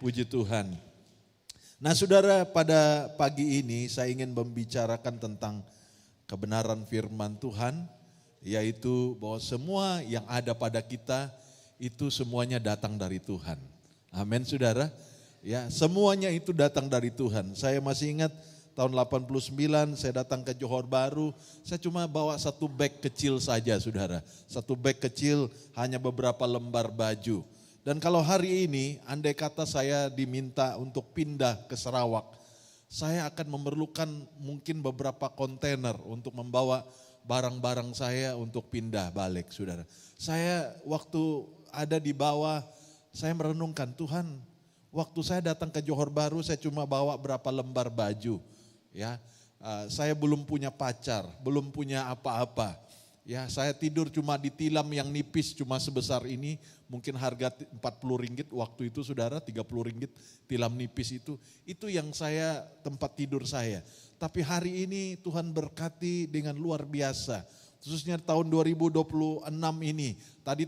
Puji Tuhan. Nah saudara, pada pagi ini saya ingin membicarakan tentang kebenaran firman Tuhan, yaitu bahwa semua yang ada pada kita itu semuanya datang dari Tuhan. Amin saudara. Ya, semuanya itu datang dari Tuhan. Saya masih ingat tahun 89 saya datang ke Johor Bahru, saya cuma bawa satu bag kecil saja saudara. Satu bag kecil, hanya beberapa lembar baju. Dan kalau hari ini andai kata saya diminta untuk pindah ke Sarawak, saya akan memerlukan mungkin beberapa kontainer untuk membawa barang-barang saya untuk pindah balik saudara. Saya waktu ada di bawah, saya merenungkan Tuhan, waktu saya datang ke Johor Bahru saya cuma bawa berapa lembar baju. Ya, saya belum punya pacar, belum punya apa-apa. Ya, saya tidur cuma di tilam yang nipis cuma sebesar ini, mungkin harga 40 ringgit waktu itu saudara, 30 ringgit tilam nipis itu yang saya tempat tidur saya. Tapi hari ini Tuhan berkati dengan luar biasa, khususnya tahun 2026 ini. Tadi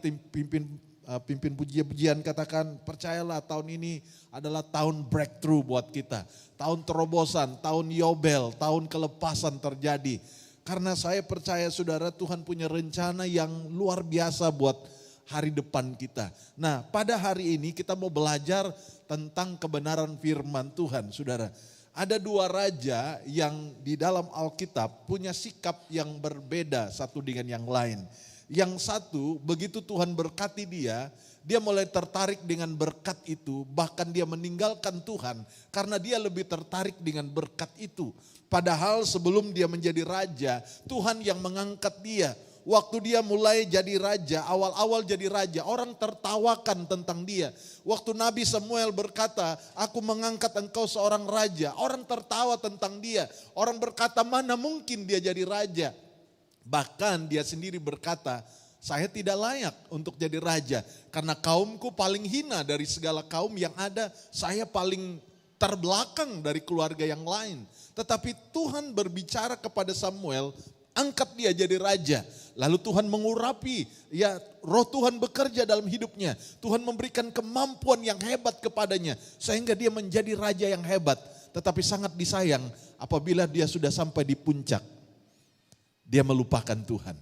pimpin pujian katakan, percayalah tahun ini adalah tahun breakthrough buat kita. Tahun terobosan, tahun yobel, tahun kelepasan terjadi. Karena saya percaya saudara, Tuhan punya rencana yang luar biasa buat hari depan kita. Nah, pada hari ini kita mau belajar tentang kebenaran firman Tuhan saudara. Ada dua raja yang di dalam Alkitab punya sikap yang berbeda satu dengan yang lain. Yang satu, begitu Tuhan berkati dia mulai tertarik dengan berkat itu, bahkan dia meninggalkan Tuhan karena dia lebih tertarik dengan berkat itu. Padahal sebelum dia menjadi raja, Tuhan yang mengangkat dia. Waktu dia mulai jadi raja, awal-awal jadi raja, orang tertawakan tentang dia. Waktu Nabi Samuel berkata, aku mengangkat engkau seorang raja, orang tertawa tentang dia. Orang berkata, mana mungkin dia jadi raja. Bahkan dia sendiri berkata, saya tidak layak untuk jadi raja. Karena kaumku paling hina dari segala kaum yang ada. Saya paling terbelakang dari keluarga yang lain. Tetapi Tuhan berbicara kepada Samuel, angkat dia jadi raja. Lalu Tuhan mengurapi, ya roh Tuhan bekerja dalam hidupnya. Tuhan memberikan kemampuan yang hebat kepadanya. Sehingga dia menjadi raja yang hebat. Tetapi sangat disayang apabila dia sudah sampai di puncak, dia melupakan Tuhan.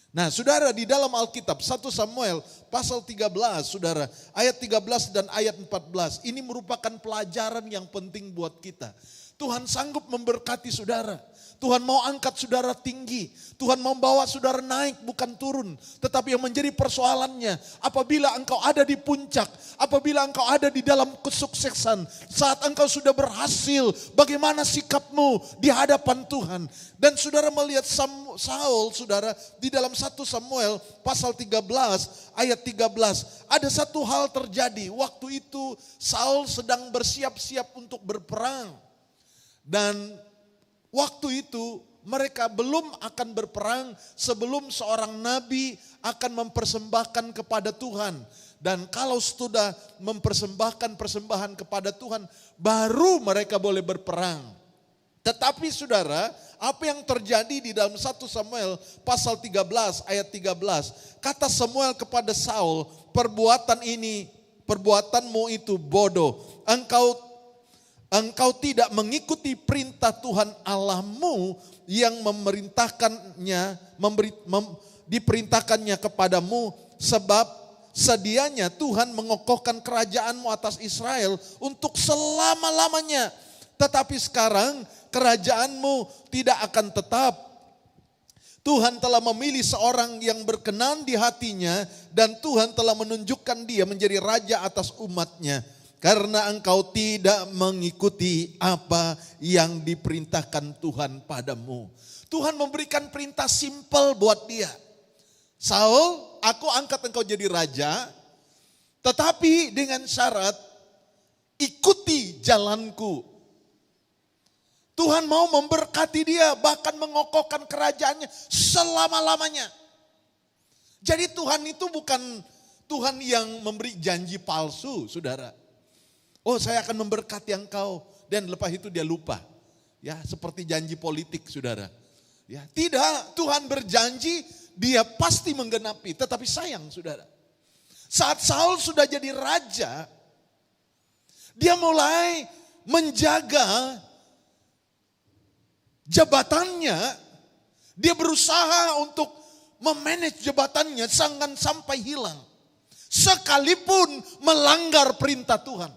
Nah saudara, di dalam Alkitab 1 Samuel pasal 13 saudara, ayat 13 dan ayat 14, ini merupakan pelajaran yang penting buat kita. Tuhan sanggup memberkati saudara. Tuhan mau angkat saudara tinggi. Tuhan mau bawa saudara naik bukan turun. Tetapi yang menjadi persoalannya, apabila engkau ada di puncak, apabila engkau ada di dalam kesuksesan, saat engkau sudah berhasil, bagaimana sikapmu di hadapan Tuhan. Dan saudara melihat Saul saudara di dalam 1 Samuel pasal 13 ayat 13. Ada satu hal terjadi, waktu itu Saul sedang bersiap-siap untuk berperang. Dan waktu itu mereka belum akan berperang sebelum seorang nabi akan mempersembahkan kepada Tuhan. Dan kalau sudah mempersembahkan persembahan kepada Tuhan, baru mereka boleh berperang. Tetapi saudara, apa yang terjadi di dalam 1 Samuel pasal 13 ayat 13. Kata Samuel kepada Saul, perbuatanmu itu bodoh. Engkau tidak mengikuti perintah Tuhan Allahmu yang diperintahkannya kepadamu, sebab sedianya Tuhan mengokohkan kerajaanmu atas Israel untuk selama-lamanya. Tetapi sekarang kerajaanmu tidak akan tetap. Tuhan telah memilih seorang yang berkenan di hatinya dan Tuhan telah menunjukkan dia menjadi raja atas umatnya. Karena engkau tidak mengikuti apa yang diperintahkan Tuhan padamu. Tuhan memberikan perintah simpel buat dia. Saul, aku angkat engkau jadi raja, tetapi dengan syarat ikuti jalanku. Tuhan mau memberkati dia, bahkan mengokohkan kerajaannya selama-lamanya. Jadi Tuhan itu bukan Tuhan yang memberi janji palsu, saudara. Oh, saya akan memberkati engkau, dan lepas itu dia lupa. Ya, seperti janji politik, saudara. Ya, tidak, Tuhan berjanji dia pasti menggenapi. Tetapi sayang, saudara, saat Saul sudah jadi raja, Dia mulai menjaga jabatannya. Dia berusaha untuk memanage jabatannya jangan sampai hilang. Sekalipun melanggar perintah Tuhan.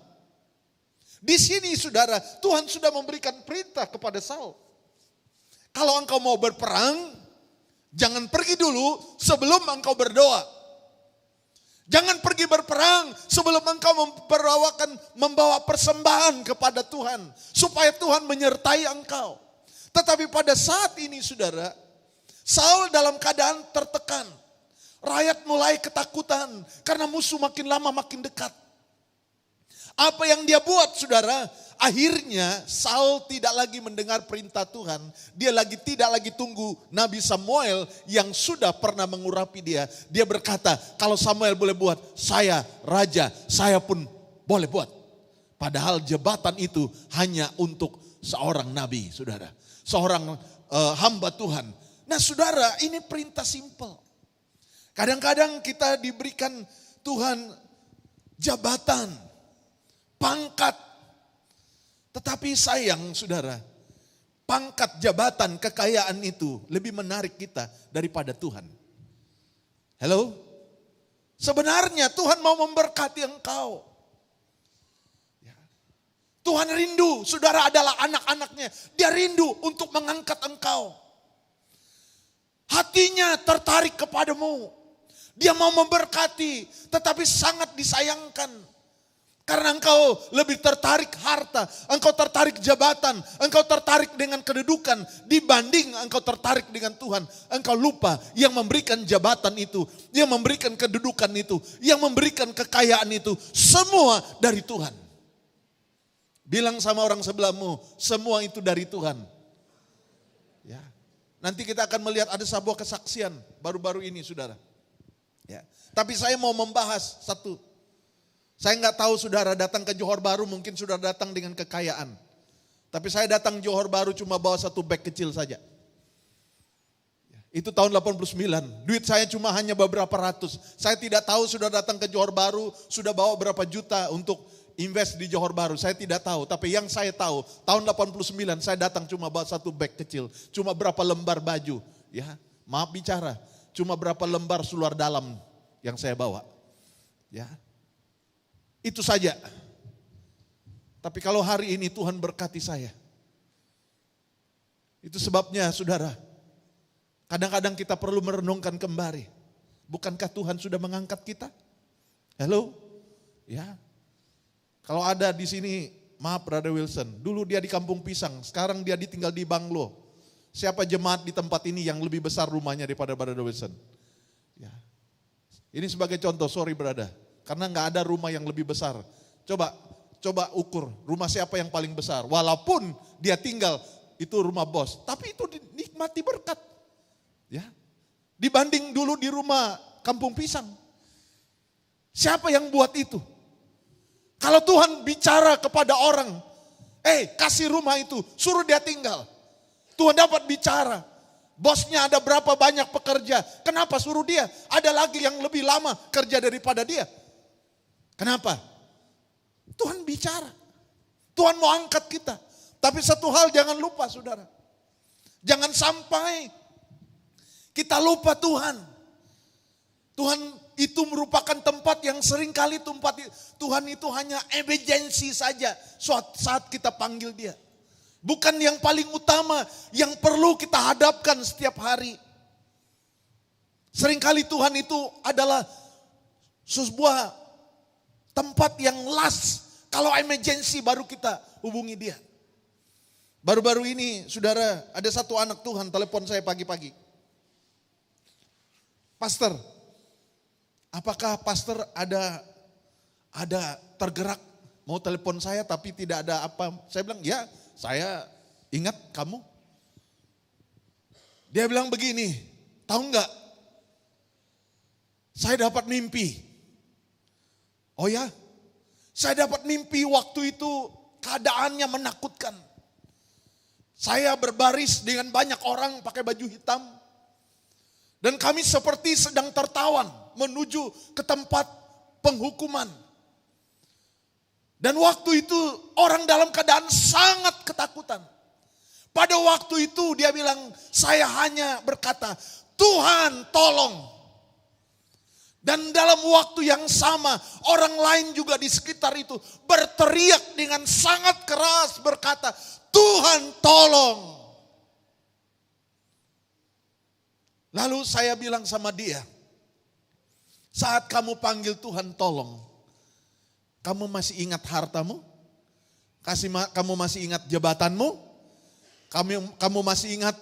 Di sini saudara, Tuhan sudah memberikan perintah kepada Saul. Kalau engkau mau berperang, jangan pergi dulu sebelum engkau berdoa. Jangan pergi berperang sebelum engkau membawa persembahan kepada Tuhan. Supaya Tuhan menyertai engkau. Tetapi pada saat ini saudara, Saul dalam keadaan tertekan. Rakyat mulai ketakutan karena musuh makin lama makin dekat. Apa yang dia buat saudara? Akhirnya Saul tidak lagi mendengar perintah Tuhan. Dia tidak lagi tunggu Nabi Samuel yang sudah pernah mengurapi dia. Dia berkata, kalau Samuel boleh buat, saya raja, saya pun boleh buat. Padahal jabatan itu hanya untuk seorang nabi, saudara. Seorang hamba Tuhan. Nah saudara, ini perintah simpel. Kadang-kadang kita diberikan Tuhan jabatan, pangkat. Tetapi sayang saudara, pangkat, jabatan, kekayaan itu lebih menarik kita daripada Tuhan. Halo? Sebenarnya Tuhan mau memberkati engkau. Tuhan rindu, saudara adalah anak-anaknya. Dia rindu untuk mengangkat engkau. Hatinya tertarik kepadamu. Dia mau memberkati, tetapi sangat disayangkan. Karena engkau lebih tertarik harta, engkau tertarik jabatan, engkau tertarik dengan kedudukan dibanding engkau tertarik dengan Tuhan. Engkau lupa yang memberikan jabatan itu, yang memberikan kedudukan itu, yang memberikan kekayaan itu, semua dari Tuhan. Bilang sama orang sebelahmu, semua itu dari Tuhan. Ya. Nanti kita akan melihat ada sebuah kesaksian baru-baru ini saudara. Ya. Tapi saya mau membahas satu. Saya nggak tahu saudara datang ke Johor Bahru mungkin sudah datang dengan kekayaan. Tapi saya datang Johor Bahru cuma bawa satu bag kecil saja. Itu tahun 89. Duit saya cuma hanya beberapa ratus. Saya tidak tahu sudah datang ke Johor Bahru sudah bawa berapa juta untuk invest di Johor Bahru. Saya tidak tahu. Tapi yang saya tahu tahun 89 saya datang cuma bawa satu bag kecil. Cuma berapa lembar baju. Ya, maaf bicara. Cuma berapa lembar seluar dalam yang saya bawa. Ya. Itu saja. Tapi kalau hari ini Tuhan berkati saya. Itu sebabnya saudara. Kadang-kadang kita perlu merenungkan kembali. Bukankah Tuhan sudah mengangkat kita? Halo? Ya. Kalau ada di sini, maaf Brother Wilson. Dulu dia di Kampung Pisang. Sekarang dia tinggal di Banglo. Siapa jemaat di tempat ini yang lebih besar rumahnya daripada Brother Wilson? Ya. Ini sebagai contoh, sorry brother. Karena nggak ada rumah yang lebih besar. Coba ukur rumah siapa yang paling besar. Walaupun dia tinggal itu rumah bos, tapi itu dinikmati berkat. Ya, dibanding dulu di rumah Kampung Pisang. Siapa yang buat itu? Kalau Tuhan bicara kepada orang, kasih rumah itu, suruh dia tinggal. Tuhan dapat bicara. Bosnya ada berapa banyak pekerja. Kenapa suruh dia? Ada lagi yang lebih lama kerja daripada dia. Kenapa? Tuhan bicara. Tuhan mau angkat kita. Tapi satu hal jangan lupa saudara. Jangan sampai kita lupa Tuhan. Tuhan itu merupakan tempat yang seringkali Tuhan itu hanya emergency saja saat kita panggil dia. Bukan yang paling utama yang perlu kita hadapkan setiap hari. Seringkali Tuhan itu adalah sebuah tempat yang last. Kalau emergency baru kita hubungi dia. Baru-baru ini saudara ada satu anak Tuhan telepon saya pagi-pagi. Pastor, apakah pastor ada tergerak mau telepon saya tapi tidak ada apa. Saya bilang ya saya ingat kamu. Dia bilang begini, tahu nggak? Saya dapat mimpi. Oh ya, saya dapat mimpi waktu itu keadaannya menakutkan. Saya berbaris dengan banyak orang pakai baju hitam. Dan kami seperti sedang tertawan menuju ke tempat penghukuman. Dan waktu itu orang dalam keadaan sangat ketakutan. Pada waktu itu dia bilang, saya hanya berkata, Tuhan tolong. Dan dalam waktu yang sama, orang lain juga di sekitar itu berteriak dengan sangat keras berkata, Tuhan tolong. Lalu saya bilang sama dia, saat kamu panggil Tuhan tolong, kamu masih ingat hartamu? Kamu masih ingat jabatanmu? Kamu masih ingat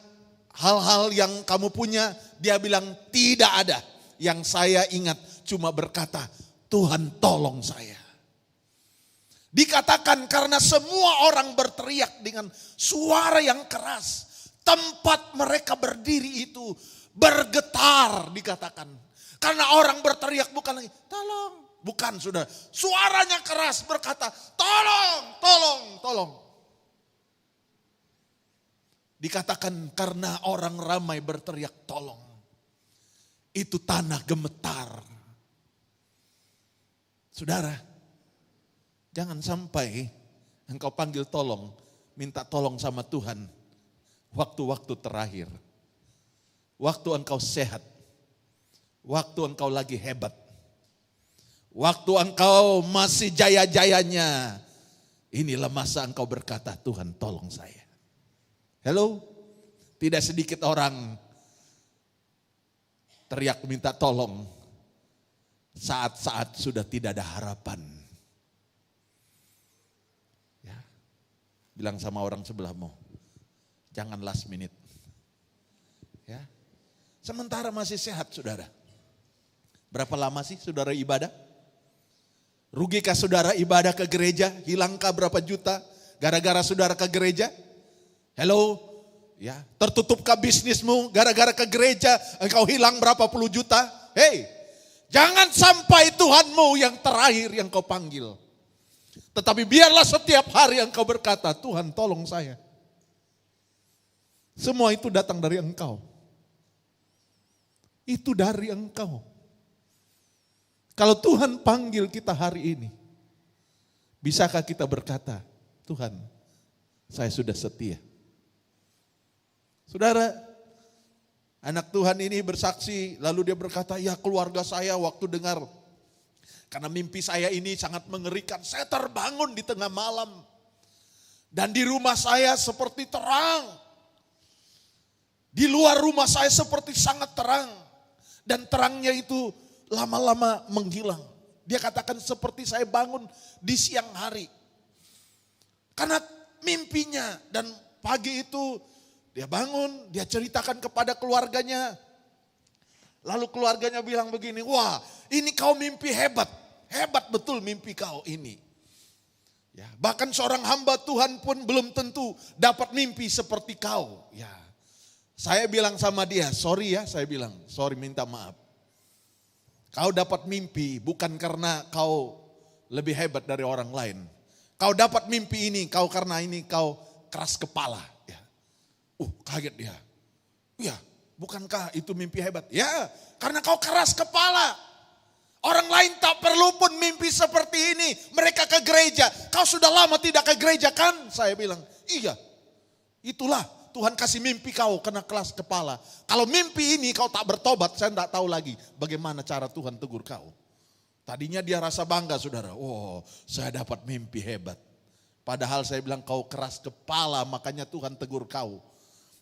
hal-hal yang kamu punya? Dia bilang tidak ada. Yang saya ingat cuma berkata, Tuhan tolong saya. Dikatakan karena semua orang berteriak dengan suara yang keras. Tempat mereka berdiri itu bergetar dikatakan. Karena orang berteriak bukan lagi, tolong. Bukan sudah, suaranya keras berkata, tolong, tolong, tolong. Dikatakan karena orang ramai berteriak tolong. Itu tanah gemetar. Saudara, jangan sampai engkau panggil tolong, minta tolong sama Tuhan. Waktu-waktu terakhir. Waktu engkau sehat. Waktu engkau lagi hebat. Waktu engkau masih jaya-jayanya. Inilah masa engkau berkata, Tuhan tolong saya. Hello? Tidak sedikit orang teriak minta tolong saat-saat sudah tidak ada harapan. Ya. Bilang sama orang sebelahmu, jangan last minute. Ya. Sementara masih sehat saudara. Berapa lama sih saudara ibadah? Rugikah saudara ibadah ke gereja? Hilangkah berapa juta gara-gara saudara ke gereja? Hello? Ya, tertutupkah bisnismu gara-gara ke gereja engkau hilang berapa puluh juta? Hei, jangan sampai Tuhanmu yang terakhir yang kau panggil. Tetapi biarlah setiap hari engkau berkata, Tuhan tolong saya. Semua itu datang dari engkau. Itu dari engkau. Kalau Tuhan panggil kita hari ini, bisakah kita berkata, Tuhan saya sudah setia. Saudara, anak Tuhan ini bersaksi, lalu dia berkata, ya keluarga saya waktu dengar, karena mimpi saya ini sangat mengerikan, saya terbangun di tengah malam. Dan di rumah saya seperti terang. Di luar rumah saya seperti sangat terang. Dan terangnya itu lama-lama menghilang. Dia katakan seperti saya bangun di siang hari. Karena mimpinya dan pagi itu, dia bangun, dia ceritakan kepada keluarganya. Lalu keluarganya bilang begini, wah ini kau mimpi hebat. Hebat betul mimpi kau ini. Ya, bahkan seorang hamba Tuhan pun belum tentu dapat mimpi seperti kau. Ya, saya bilang sama dia, sorry ya, saya bilang, sorry minta maaf. Kau dapat mimpi bukan karena kau lebih hebat dari orang lain. Kau dapat mimpi ini, kau karena ini kau keras kepala. Kaget dia. Ya, bukankah itu mimpi hebat? Ya, karena kau keras kepala. Orang lain tak perlu pun mimpi seperti ini. Mereka ke gereja. Kau sudah lama tidak ke gereja kan? Saya bilang, iya. Itulah Tuhan kasih mimpi kau kena keras kepala. Kalau mimpi ini kau tak bertobat, saya tidak tahu lagi bagaimana cara Tuhan tegur kau. Tadinya dia rasa bangga saudara. Oh, saya dapat mimpi hebat. Padahal saya bilang kau keras kepala, makanya Tuhan tegur kau.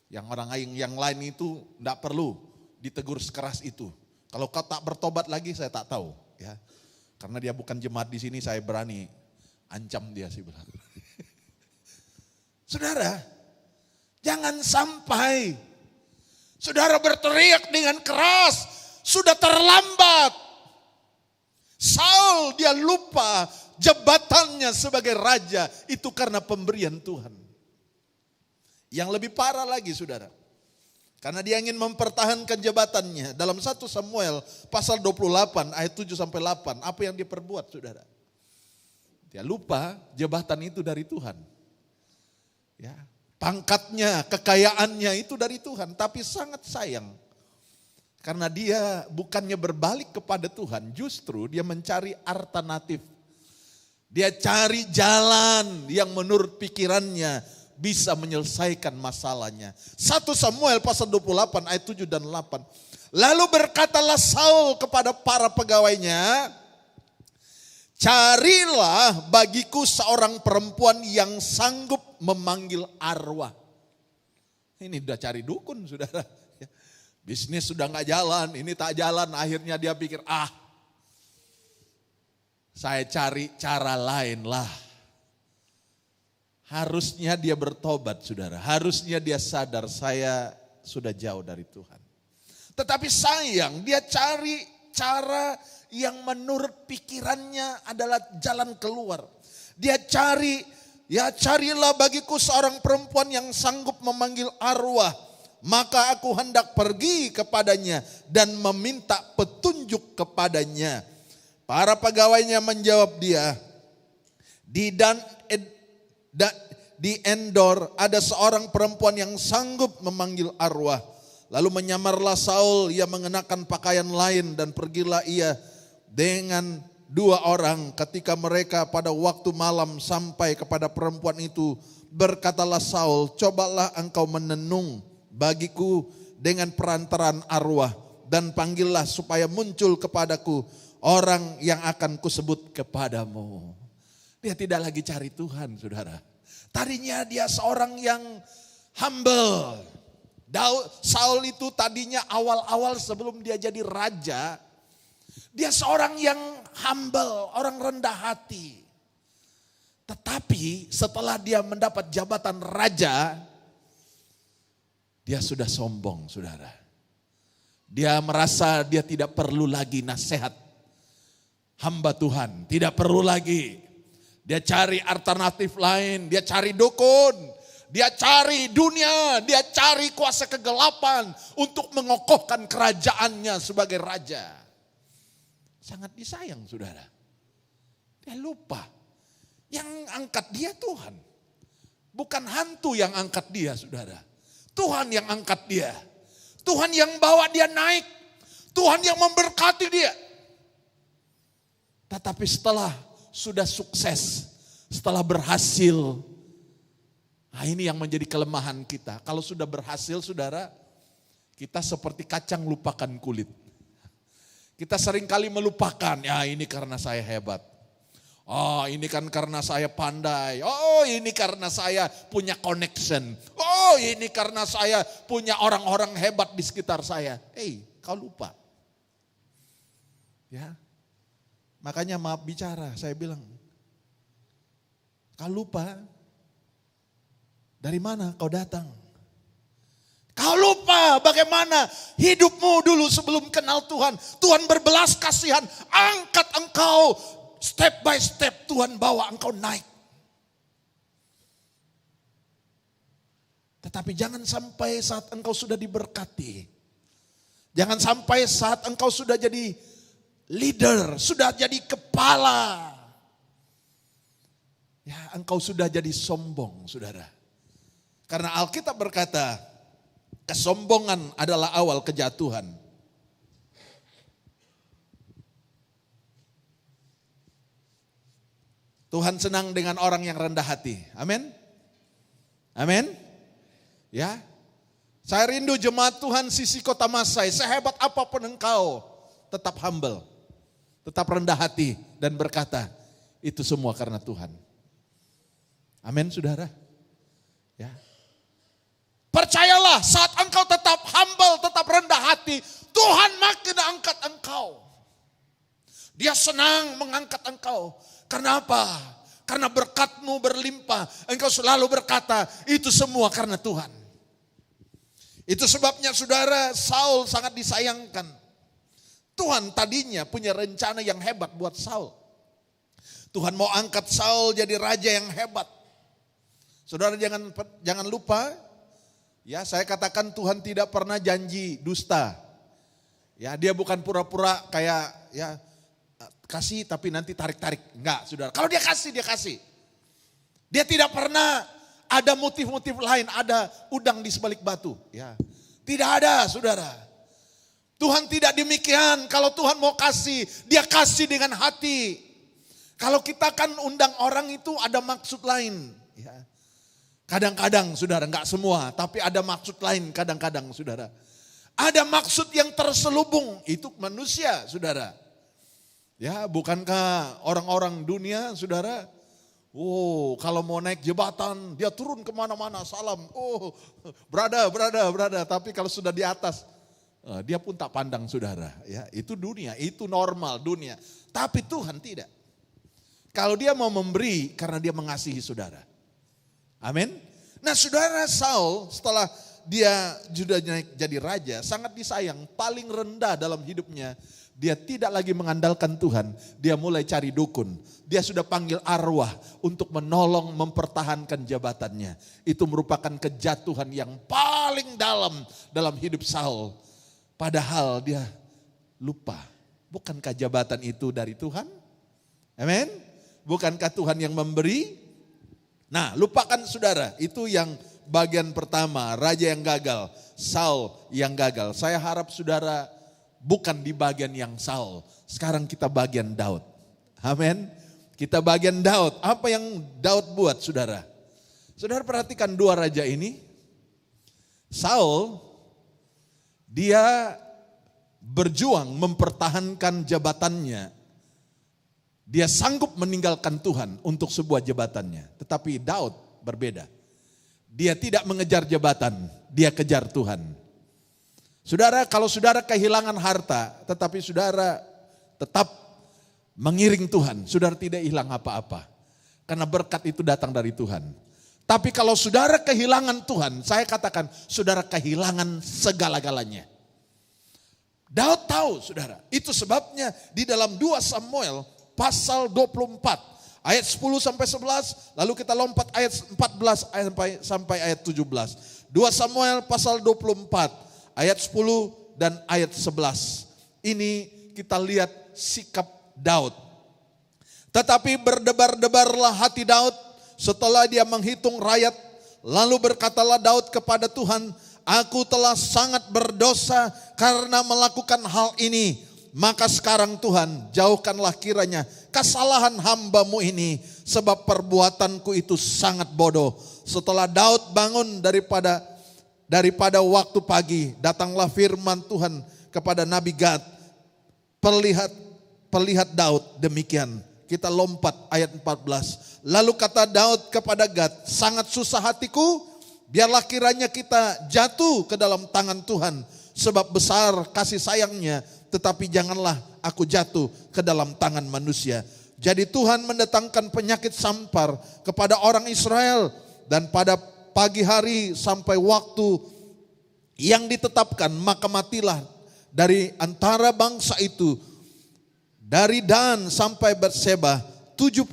Yang orang yang lain itu tidak perlu ditegur sekeras itu. Kalau kau tak bertobat lagi saya tak tahu. Ya, karena dia bukan jemaat di sini saya berani ancam dia sih bilang. Saudara, jangan sampai saudara berteriak dengan keras, sudah terlambat. Saul dia lupa jabatannya sebagai raja itu karena pemberian Tuhan. Yang lebih parah lagi saudara. Karena dia ingin mempertahankan jabatannya. Dalam 1 Samuel pasal 28 ayat 7 sampai 8. Apa yang dia perbuat saudara? Dia lupa jabatan itu dari Tuhan. Ya, pangkatnya, kekayaannya itu dari Tuhan. Tapi sangat sayang. Karena dia bukannya berbalik kepada Tuhan. Justru dia mencari alternatif. Dia cari jalan yang menurut pikirannya bisa menyelesaikan masalahnya. 1 Samuel pasal 28 ayat 7 dan 8. Lalu berkatalah Saul kepada para pegawainya, carilah bagiku seorang perempuan yang sanggup memanggil arwah. Ini udah cari dukun, saudara. Bisnis sudah gak jalan, ini tak jalan. Akhirnya dia pikir, saya cari cara lain lah. Harusnya dia bertobat, saudara. Harusnya dia sadar saya sudah jauh dari Tuhan. Tetapi sayang, dia cari cara yang menurut pikirannya adalah jalan keluar. Dia cari, carilah bagiku seorang perempuan yang sanggup memanggil arwah. Maka aku hendak pergi kepadanya dan meminta petunjuk kepadanya. Para pegawainya menjawab dia, di Endor ada seorang perempuan yang sanggup memanggil arwah. Lalu menyamarlah Saul, ia mengenakan pakaian lain dan pergilah ia dengan 2 orang. Ketika mereka pada waktu malam sampai kepada perempuan itu, berkatalah Saul, cobalah engkau menenung bagiku dengan perantaran arwah dan panggillah supaya muncul kepadaku orang yang akan kusebut kepadamu. Dia tidak lagi cari Tuhan, saudara. Tadinya dia seorang yang humble. Saul itu tadinya awal-awal sebelum dia jadi raja, dia seorang yang humble, orang rendah hati. Tetapi setelah dia mendapat jabatan raja, dia sudah sombong, saudara. Dia merasa dia tidak perlu lagi nasihat hamba Tuhan, tidak perlu lagi. Dia cari alternatif lain, dia cari dukun. Dia cari dunia, dia cari kuasa kegelapan untuk mengokohkan kerajaannya sebagai raja. Sangat disayang, saudara. Dia lupa, yang angkat dia Tuhan. Bukan hantu yang angkat dia, saudara. Tuhan yang angkat dia. Tuhan yang bawa dia naik. Tuhan yang memberkati dia. Tetapi setelah sudah sukses, setelah berhasil, ini yang menjadi kelemahan kita. Kalau sudah berhasil, saudara, kita seperti kacang lupakan kulit. Kita seringkali melupakan, ini karena saya hebat. Oh, ini kan karena saya pandai. Oh, ini karena saya punya connection. Oh, ini karena saya punya orang-orang hebat di sekitar saya. Kau lupa. Ya. Makanya maaf bicara, saya bilang, kau lupa. Dari mana kau datang? Kau lupa bagaimana hidupmu dulu sebelum kenal Tuhan. Tuhan berbelas kasihan, angkat engkau. Step by step Tuhan bawa engkau naik. Tetapi jangan sampai saat engkau sudah diberkati. Jangan sampai saat engkau sudah jadi leader, sudah jadi kepala. Engkau sudah jadi sombong, saudara. Karena Alkitab berkata, kesombongan adalah awal kejatuhan. Tuhan senang dengan orang yang rendah hati. Amin. Amin. Ya. Saya rindu jemaat Tuhan sisi Kota Masai, sehebat apapun engkau, tetap humble. Tetap rendah hati dan berkata, itu semua karena Tuhan. Amin, saudara. Ya. Percayalah, saat engkau tetap humble, tetap rendah hati, Tuhan makin angkat engkau. Dia senang mengangkat engkau. Karena apa? Karena berkatmu berlimpah. Engkau selalu berkata, itu semua karena Tuhan. Itu sebabnya saudara, Saul sangat disayangkan. Tuhan tadinya punya rencana yang hebat buat Saul. Tuhan mau angkat Saul jadi raja yang hebat. Saudara jangan lupa, ya saya katakan Tuhan tidak pernah janji dusta. Ya dia bukan pura-pura kayak ya kasih tapi nanti tarik-tarik. Enggak, saudara. Kalau dia kasih, dia kasih. Dia tidak pernah ada motif-motif lain, ada udang di sebalik batu. Ya, tidak ada, saudara. Tuhan tidak demikian. Kalau Tuhan mau kasih, dia kasih dengan hati. Kalau kita kan undang orang itu ada maksud lain. Ya. Kadang-kadang saudara, enggak semua, tapi ada maksud lain kadang-kadang saudara. Ada maksud yang terselubung, itu manusia saudara. Ya, bukankah orang-orang dunia saudara, kalau mau naik jembatan dia turun kemana-mana salam. Brother. Tapi kalau sudah di atas, dia pun tak pandang saudara. Ya, itu dunia, itu normal dunia. Tapi Tuhan tidak. Kalau dia mau memberi karena dia mengasihi saudara. Amin. Nah saudara, Saul setelah dia sudah jadi raja, sangat disayang, paling rendah dalam hidupnya. Dia tidak lagi mengandalkan Tuhan, dia mulai cari dukun. Dia sudah panggil arwah untuk menolong mempertahankan jabatannya. Itu merupakan kejatuhan yang paling dalam hidup Saul. Padahal dia lupa, bukankah jabatan itu dari Tuhan? Amin. Bukankah Tuhan yang memberi? Nah, lupakan saudara, itu yang bagian pertama, raja yang gagal, Saul yang gagal. Saya harap saudara bukan di bagian yang Saul, sekarang kita bagian Daud. Amin. Kita bagian Daud. Apa yang Daud buat saudara? Saudara perhatikan dua raja ini. Saul, dia berjuang mempertahankan jabatannya. Dia sanggup meninggalkan Tuhan untuk sebuah jabatannya. Tetapi Daud berbeda. Dia tidak mengejar jabatan, dia kejar Tuhan. Saudara, kalau saudara kehilangan harta, tetapi saudara tetap mengiring Tuhan, saudara tidak hilang apa-apa. Karena berkat itu datang dari Tuhan. Tapi kalau saudara kehilangan Tuhan, saya katakan saudara kehilangan segala-galanya. Daud tahu saudara, itu sebabnya di dalam 2 Samuel pasal 24 ayat 10 sampai 11, lalu kita lompat ayat 14 sampai ayat 17. 2 Samuel pasal 24 ayat 10 dan ayat 11. Ini kita lihat sikap Daud. Tetapi berdebar-debarlah hati Daud setelah dia menghitung rakyat, lalu berkatalah Daud kepada Tuhan, aku telah sangat berdosa karena melakukan hal ini. Maka sekarang Tuhan, jauhkanlah kiranya kesalahan hamba-Mu ini, sebab perbuatanku itu sangat bodoh. Setelah Daud bangun daripada waktu pagi, datanglah firman Tuhan kepada Nabi Gad. Perlihat Daud demikian. Kita lompat ayat 14. Lalu kata Daud kepada Gad, sangat susah hatiku, biarlah kiranya kita jatuh ke dalam tangan Tuhan, sebab besar kasih sayangnya, tetapi janganlah aku jatuh ke dalam tangan manusia. Jadi Tuhan mendatangkan penyakit sampar kepada orang Israel, dan pada pagi hari sampai waktu yang ditetapkan, maka matilah dari antara bangsa itu, dari Dan sampai Berseba 70.000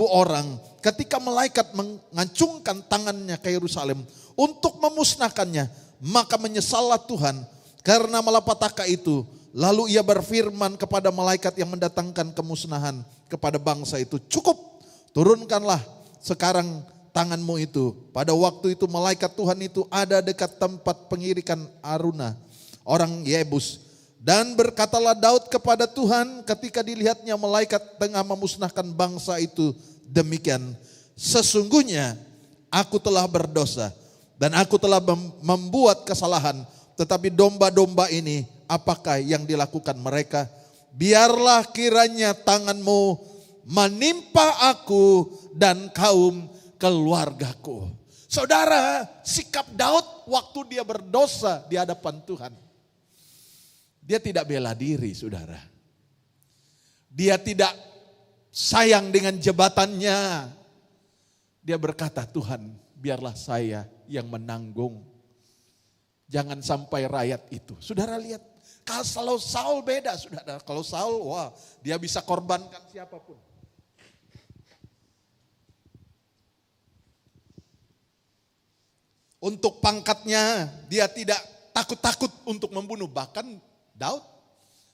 orang, ketika malaikat mengacungkan tangannya ke Yerusalem untuk memusnahkannya. Maka menyesallah Tuhan karena malapetaka itu. Lalu ia berfirman kepada malaikat yang mendatangkan kemusnahan kepada bangsa itu, cukup, turunkanlah sekarang tanganmu itu. Pada waktu itu malaikat Tuhan itu ada dekat tempat pengirikan Aruna, orang Yebus. Dan berkatalah Daud kepada Tuhan ketika dilihatnya malaikat tengah memusnahkan bangsa itu demikian, sesungguhnya aku telah berdosa dan aku telah membuat kesalahan, tetapi domba-domba ini apakah yang dilakukan mereka? Biarlah kiranya tanganmu menimpa aku dan kaum keluargaku. Saudara, sikap Daud waktu dia berdosa di hadapan Tuhan, dia tidak bela diri saudara. Dia tidak sayang dengan jabatannya. Dia berkata, Tuhan biarlah saya yang menanggung. Jangan sampai rakyat itu. Saudara lihat, kalau Saul beda saudara. Kalau Saul, wah dia bisa korbankan siapapun. Untuk pangkatnya dia tidak takut-takut untuk membunuh. Bahkan Daud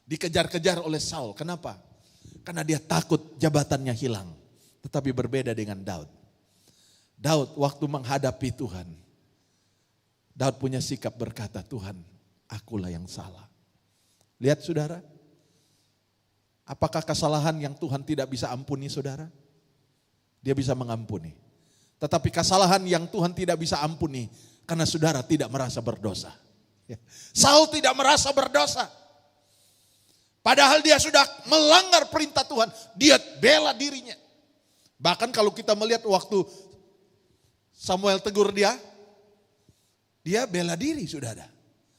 dikejar-kejar oleh Saul. Kenapa? Karena dia takut jabatannya hilang. Tetapi berbeda dengan Daud. Daud waktu menghadapi Tuhan, Daud punya sikap berkata, Tuhan akulah yang salah. Lihat saudara, Apakah kesalahan yang Tuhan tidak bisa ampuni saudara? Dia bisa mengampuni. Tetapi kesalahan yang Tuhan tidak bisa ampuni karena saudara tidak merasa berdosa. Saul tidak merasa berdosa. Padahal dia sudah melanggar perintah Tuhan. Dia bela dirinya. Bahkan kalau kita melihat waktu Samuel tegur dia bela diri saudara.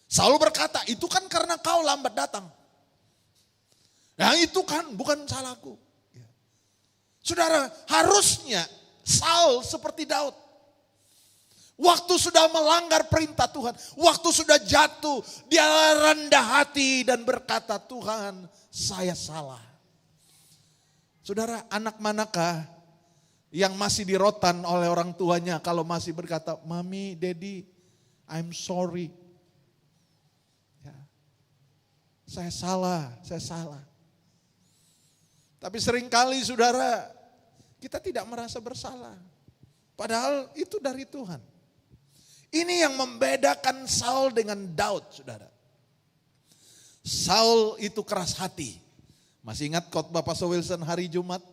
Saul berkata, itu kan karena kau lambat datang. Nah itu kan bukan salahku. Saudara, harusnya Saul seperti Daud. Waktu sudah melanggar perintah Tuhan, waktu sudah jatuh, dia rendah hati dan berkata, Tuhan, saya salah. Saudara, anak manakah yang masih dirotan oleh orang tuanya kalau masih berkata, Mami, Daddy, I'm sorry. Ya. Saya salah. Tapi seringkali saudara, kita tidak merasa bersalah. Padahal itu dari Tuhan. Ini yang membedakan Saul dengan Daud, saudara. Saul itu keras hati. Masih ingat khotbah Pastor Wilson hari Jumat?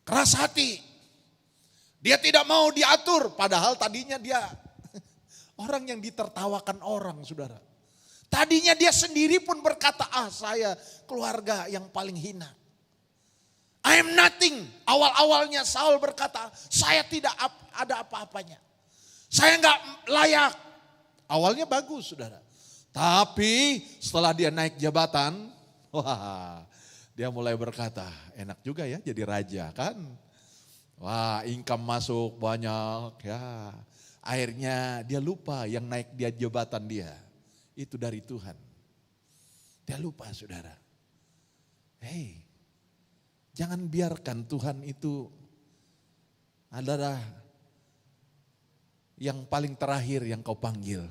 Keras hati. Dia tidak mau diatur, padahal tadinya dia orang yang ditertawakan orang, saudara. Tadinya dia sendiri pun berkata, saya keluarga yang paling hina. I am nothing. Awal-awalnya Saul berkata, saya tidak ada apa-apanya. Saya enggak layak. Awalnya bagus saudara. Tapi setelah dia naik jabatan, dia mulai berkata, enak juga ya jadi raja kan. Wah, income masuk banyak ya. Akhirnya dia lupa yang naik dia jabatan dia. Itu dari Tuhan. Dia lupa saudara. Hei, jangan biarkan Tuhan itu adalah yang paling terakhir yang kau panggil.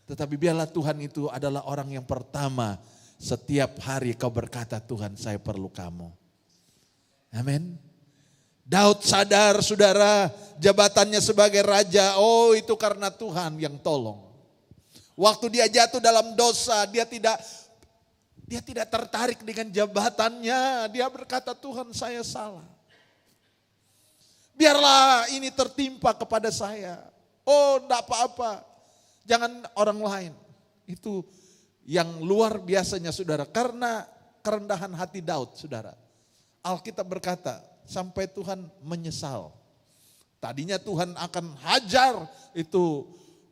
Tetapi biarlah Tuhan itu adalah orang yang pertama setiap hari kau berkata, Tuhan saya perlu kamu. Amin. Daud sadar saudara jabatannya sebagai raja, itu karena Tuhan yang tolong. Waktu dia jatuh dalam dosa, dia tidak tertarik dengan jabatannya. Dia berkata, Tuhan saya salah. Biarlah ini tertimpa kepada saya. Enggak apa-apa. Jangan orang lain. Itu yang luar biasanya saudara. Karena kerendahan hati Daud saudara. Alkitab berkata, sampai Tuhan menyesal. Tadinya Tuhan akan hajar itu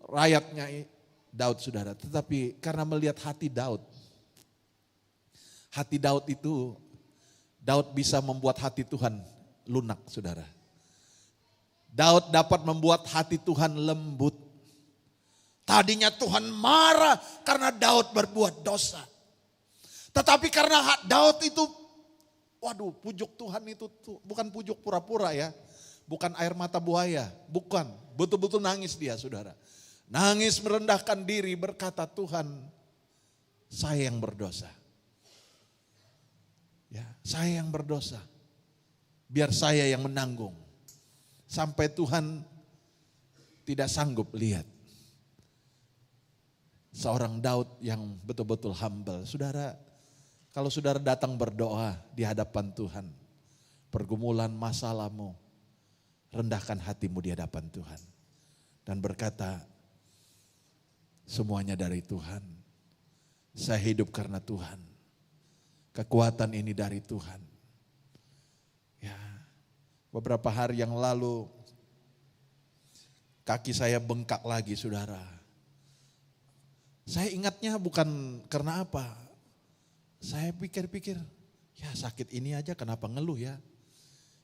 rakyatnya Daud saudara. Tetapi karena melihat hati Daud. Hati Daud itu, Daud bisa membuat hati Tuhan lunak saudara. Daud dapat membuat hati Tuhan lembut. Tadinya Tuhan marah karena Daud berbuat dosa. Tetapi karena Daud itu, pujuk Tuhan itu bukan pujuk pura-pura ya. Bukan air mata buaya, bukan. Betul-betul nangis dia saudara. Nangis merendahkan diri berkata, Tuhan saya yang berdosa. Ya, saya yang berdosa. Biar saya yang menanggung. Sampai Tuhan tidak sanggup lihat. Seorang Daud yang betul-betul humble. Saudara, kalau saudara datang berdoa di hadapan Tuhan. Pergumulan masalahmu. Rendahkan hatimu di hadapan Tuhan. Dan berkata, semuanya dari Tuhan. Saya hidup karena Tuhan. Kekuatan ini dari Tuhan. Ya, beberapa hari yang lalu kaki saya bengkak lagi saudara. Saya ingatnya bukan karena apa. Saya pikir-pikir, ya sakit ini aja kenapa ngeluh ya.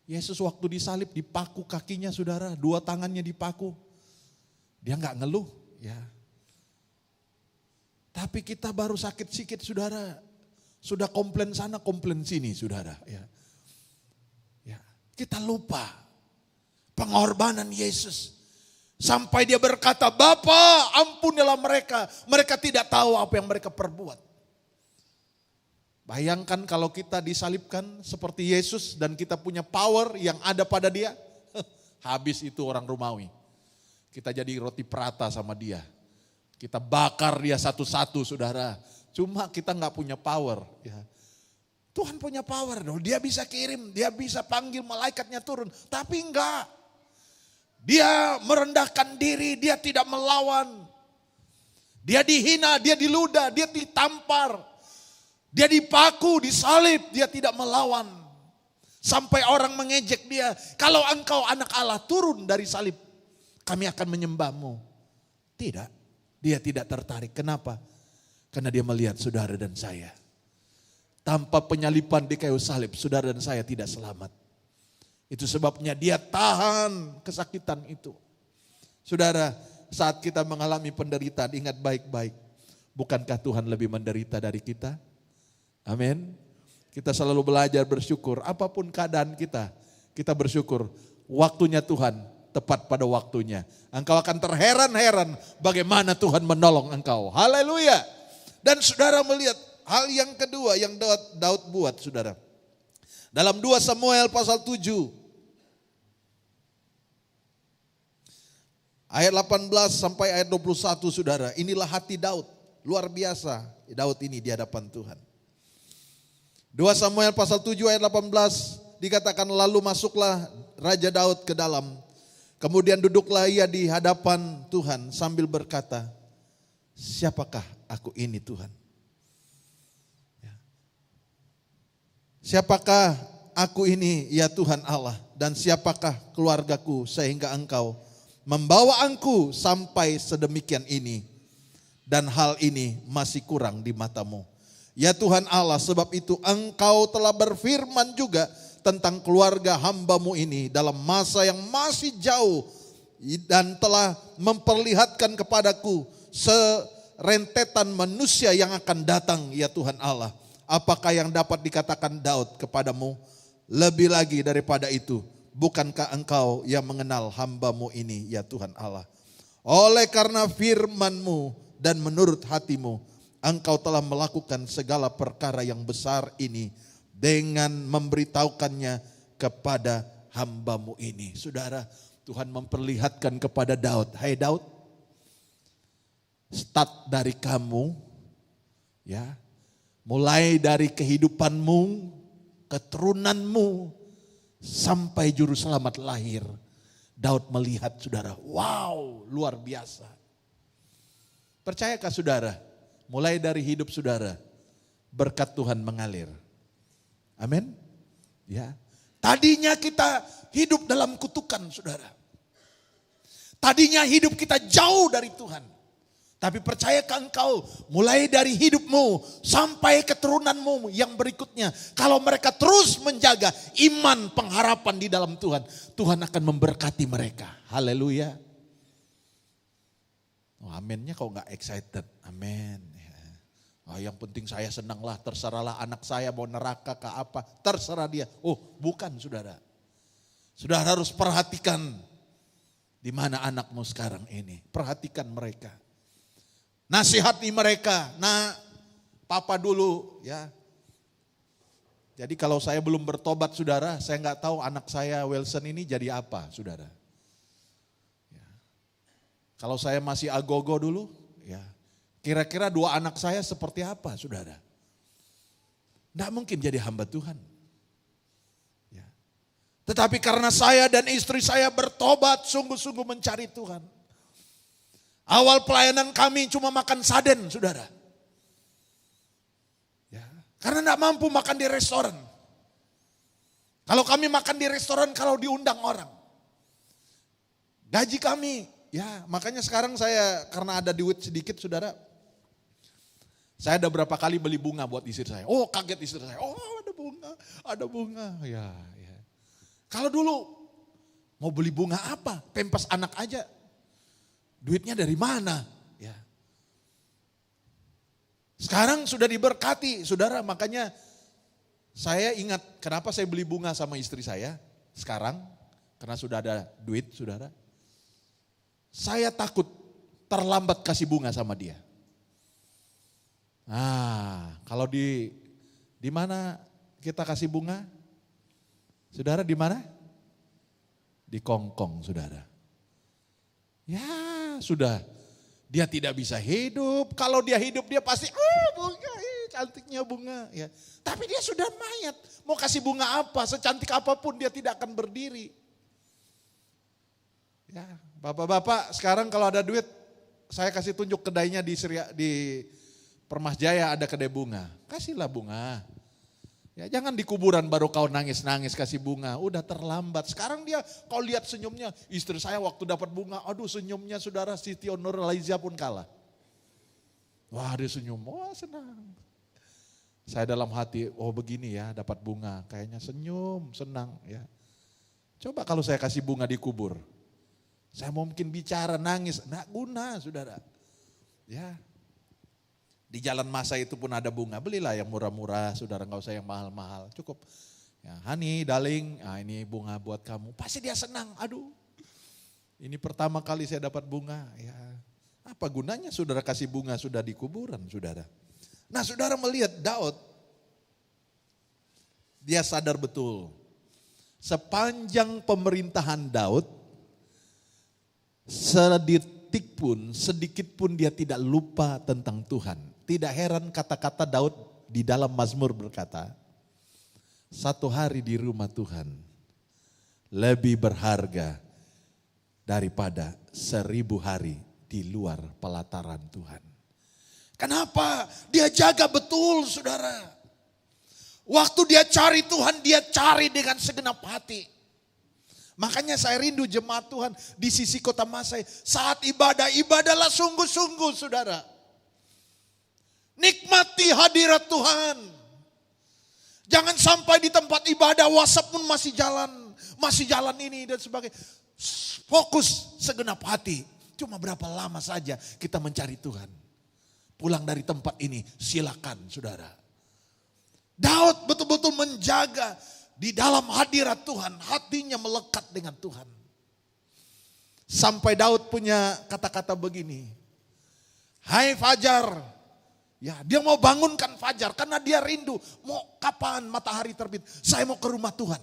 Yesus waktu disalib dipaku kakinya saudara, 2 tangannya dipaku. Dia nggak ngeluh ya. Tapi kita baru sakit sikit saudara. Sudah komplain sana, komplain sini saudara. Ya. Kita lupa pengorbanan Yesus. Sampai dia berkata, Bapa ampunilah mereka. Mereka tidak tahu apa yang mereka perbuat. Bayangkan kalau kita disalibkan seperti Yesus dan kita punya power yang ada pada dia. Habis itu orang Romawi. Kita jadi roti prata sama dia. Kita bakar dia satu-satu saudara. Cuma kita nggak punya power. Ya. Tuhan punya power dong, dia bisa kirim, dia bisa panggil malaikatnya turun. Tapi enggak, dia merendahkan diri, dia tidak melawan. Dia dihina, dia diludah, dia ditampar. Dia dipaku, disalib, dia tidak melawan. Sampai orang mengejek dia, kalau engkau anak Allah turun dari salib, kami akan menyembahmu. Tidak, dia tidak tertarik. Kenapa? Karena dia melihat saudara dan saya. Tanpa penyalipan di kayu salib, saudara dan saya tidak selamat. Itu sebabnya dia tahan kesakitan itu. Saudara, saat kita mengalami penderitaan, ingat baik-baik. Bukankah Tuhan lebih menderita dari kita? Amin. Kita selalu belajar bersyukur. Apapun keadaan kita, kita bersyukur. Waktunya Tuhan tepat pada waktunya. Engkau akan terheran-heran bagaimana Tuhan menolong engkau. Haleluya. Dan saudara melihat hal yang kedua yang Daud buat, saudara. Dalam 2 Samuel pasal 7. Ayat 18 sampai ayat 21, saudara. Inilah hati Daud. Luar biasa Daud ini di hadapan Tuhan. 2 Samuel pasal 7 ayat 18 dikatakan, lalu masuklah Raja Daud ke dalam. Kemudian duduklah ia di hadapan Tuhan sambil berkata, siapakah aku ini Tuhan? Siapakah aku ini ya Tuhan Allah, dan siapakah keluargaku sehingga engkau membawa aku sampai sedemikian ini, dan hal ini masih kurang di matamu. Ya Tuhan Allah, sebab itu engkau telah berfirman juga tentang keluarga hamba-Mu ini dalam masa yang masih jauh, dan telah memperlihatkan kepadaku serentetan manusia yang akan datang ya Tuhan Allah. Apakah yang dapat dikatakan Daud kepadamu? Lebih lagi daripada itu, bukankah engkau yang mengenal hamba-Mu ini ya Tuhan Allah? Oleh karena firman-Mu dan menurut hati-Mu, engkau telah melakukan segala perkara yang besar ini dengan memberitahukannya kepada hamba-Mu ini. Saudara, Tuhan memperlihatkan kepada Daud, hai Daud, start dari kamu, ya, mulai dari kehidupanmu, keturunanmu, sampai juru selamat lahir. Daud melihat, saudara, wow, luar biasa. Percayakah saudara, mulai dari hidup saudara, berkat Tuhan mengalir. Amin. Ya. Tadinya kita hidup dalam kutukan, saudara. Tadinya hidup kita jauh dari Tuhan. Tapi percayakah engkau, mulai dari hidupmu sampai keturunanmu yang berikutnya, kalau mereka terus menjaga iman pengharapan di dalam Tuhan, Tuhan akan memberkati mereka. Haleluya. Oh, aminnya kok gak excited. Amin. Oh, yang penting saya senanglah, terserahlah anak saya mau neraka ke apa, terserah dia. Oh, bukan saudara. Saudara harus perhatikan di mana anakmu sekarang ini. Perhatikan mereka. Nasihati mereka. Nah, papa dulu ya. Jadi kalau saya belum bertobat saudara, saya nggak tahu anak saya Wilson ini jadi apa saudara. Ya. Kalau saya masih agogo dulu, ya. Kira-kira 2 anak saya seperti apa saudara? Nggak mungkin jadi hamba Tuhan. Ya. Tetapi karena saya dan istri saya bertobat, sungguh-sungguh mencari Tuhan. Awal pelayanan kami cuma makan sarden, saudara. Ya, karena tidak mampu makan di restoran. Kalau kami makan di restoran, kalau diundang orang. Gaji kami, ya makanya sekarang saya karena ada duit sedikit, saudara. Saya ada berapa kali beli bunga buat istri saya. Oh, kaget istri saya. Oh, ada bunga. Ya. Kalau dulu mau beli bunga apa? Pempas anak aja. Duitnya dari mana? Ya. Sekarang sudah diberkati, saudara. Makanya saya ingat kenapa saya beli bunga sama istri saya sekarang. Karena sudah ada duit, saudara. Saya takut terlambat kasih bunga sama dia. Nah, kalau di mana kita kasih bunga? Saudara di mana? Di Kongkong, saudara. Ya sudah, dia tidak bisa hidup. Kalau dia hidup dia pasti bunga, secantik-cantiknya bunga. Ya. Tapi dia sudah mayat. Mau kasih bunga apa, secantik apapun dia tidak akan berdiri. Ya, bapak-bapak sekarang kalau ada duit, saya kasih tunjuk kedainya di Permas Jaya ada kedai bunga. Kasihlah bunga. Ya, jangan di kuburan baru kau nangis-nangis kasih bunga. Udah terlambat. Sekarang dia kau lihat senyumnya. Istri saya waktu dapat bunga, aduh senyumnya saudara Siti Nurhaliza pun kalah. Wah dia senyum, wah senang. Saya dalam hati, oh begini ya dapat bunga. Kayaknya senyum, senang ya. Coba kalau saya kasih bunga di kubur. Saya mungkin bicara, nangis, nggak guna saudara. Ya. Di jalan masa itu pun ada bunga, belilah yang murah-murah, saudara nggak usah yang mahal-mahal, cukup. Ya, honey, darling, ini bunga buat kamu. Pasti dia senang, aduh. Ini pertama kali saya dapat bunga. Ya, apa gunanya saudara kasih bunga sudah di kuburan, saudara. Nah saudara melihat Daud, dia sadar betul. Sepanjang pemerintahan Daud, sedikit pun dia tidak lupa tentang Tuhan. Tidak heran kata-kata Daud di dalam Mazmur berkata, satu hari di rumah Tuhan lebih berharga daripada 1000 hari di luar pelataran Tuhan. Kenapa? Dia jaga betul saudara. Waktu dia cari Tuhan, dia cari dengan segenap hati. Makanya saya rindu jemaat Tuhan di sisi Kota Masai. Saat ibadahlah sungguh-sungguh saudara. Nikmati hadirat Tuhan. Jangan sampai di tempat ibadah WhatsApp pun masih jalan ini dan sebagainya. Fokus segenap hati. Cuma berapa lama saja kita mencari Tuhan. Pulang dari tempat ini silakan saudara. Daud betul-betul menjaga di dalam hadirat Tuhan, hatinya melekat dengan Tuhan. Sampai Daud punya kata-kata begini. Hai Fajar. Ya, dia mau bangunkan Fajar karena dia rindu. Mau kapan matahari terbit? Saya mau ke rumah Tuhan.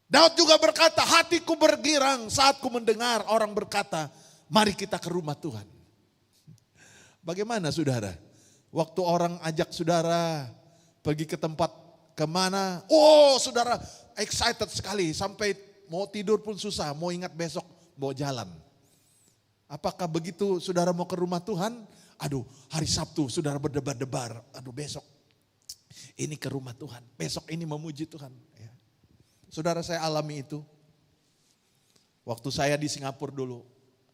Daud juga berkata, hatiku bergirang saat ku mendengar orang berkata, mari kita ke rumah Tuhan. Bagaimana saudara? Waktu orang ajak saudara pergi ke tempat kemana? Oh saudara excited sekali sampai mau tidur pun susah, mau ingat besok mau jalan. Apakah begitu saudara mau ke rumah Tuhan? Aduh hari Sabtu saudara berdebar-debar, aduh besok ini ke rumah Tuhan, besok ini memuji Tuhan. Ya. Saudara saya alami itu. Waktu saya di Singapura dulu,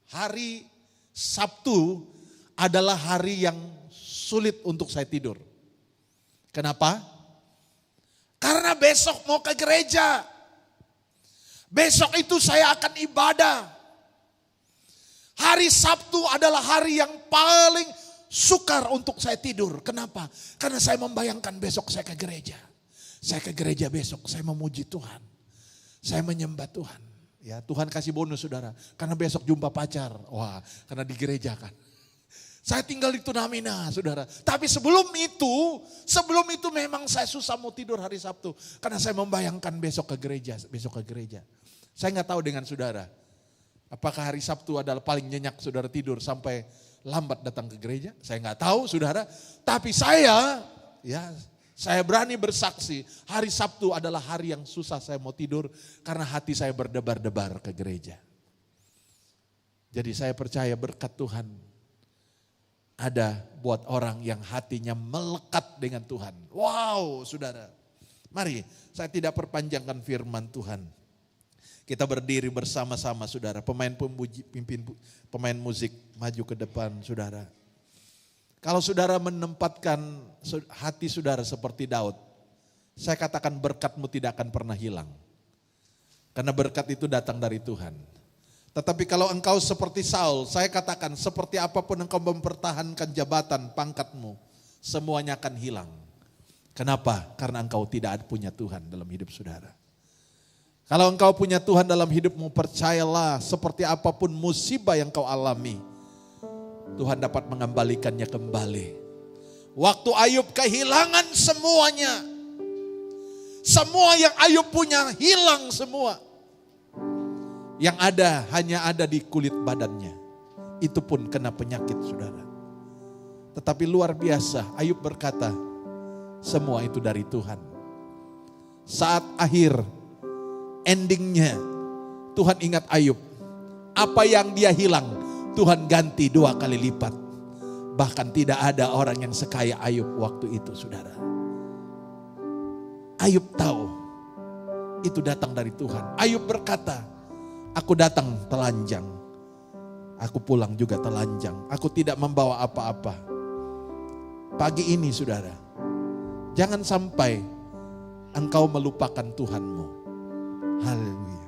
hari Sabtu adalah hari yang sulit untuk saya tidur. Kenapa? Karena besok mau ke gereja. Besok itu saya akan ibadah. Hari Sabtu adalah hari yang paling sukar untuk saya tidur. Kenapa? Karena saya membayangkan besok saya ke gereja. Saya ke gereja besok, saya memuji Tuhan. Saya menyembah Tuhan. Ya, Tuhan kasih bonus saudara. Karena besok jumpa pacar. Wah, karena di gereja kan. Saya tinggal di Tunamina saudara. Tapi sebelum itu memang saya susah mau tidur hari Sabtu. Karena saya membayangkan besok ke gereja. Saya nggak tahu dengan saudara. Apakah hari Sabtu adalah paling nyenyak saudara tidur sampai lambat datang ke gereja? Saya nggak tahu saudara. Tapi saya berani bersaksi hari Sabtu adalah hari yang susah saya mau tidur. Karena hati saya berdebar-debar ke gereja. Jadi saya percaya berkat Tuhan ada buat orang yang hatinya melekat dengan Tuhan. Wow saudara. Mari saya tidak perpanjangkan firman Tuhan. Kita berdiri bersama-sama saudara. Pemain musik maju ke depan saudara. Kalau saudara menempatkan hati saudara seperti Daud. Saya katakan berkatmu tidak akan pernah hilang. Karena berkat itu datang dari Tuhan. Tetapi kalau engkau seperti Saul, saya katakan seperti apapun engkau mempertahankan jabatan, pangkatmu, semuanya akan hilang. Kenapa? Karena engkau tidak punya Tuhan dalam hidup saudara. Kalau engkau punya Tuhan dalam hidupmu, percayalah seperti apapun musibah yang kau alami, Tuhan dapat mengembalikannya kembali. Waktu Ayub kehilangan semuanya, semua yang Ayub punya hilang semua. Yang hanya ada di kulit badannya. Itu pun kena penyakit saudara. Tetapi luar biasa, Ayub berkata, semua itu dari Tuhan. Saat akhir, endingnya, Tuhan ingat Ayub. Apa yang dia hilang, Tuhan ganti 2 kali lipat. Bahkan tidak ada orang yang sekaya Ayub waktu itu, saudara. Ayub tahu, itu datang dari Tuhan. Ayub berkata, aku datang telanjang, aku pulang juga telanjang. Aku tidak membawa apa-apa. Pagi ini, saudara, jangan sampai engkau melupakan Tuhanmu. Haleluya.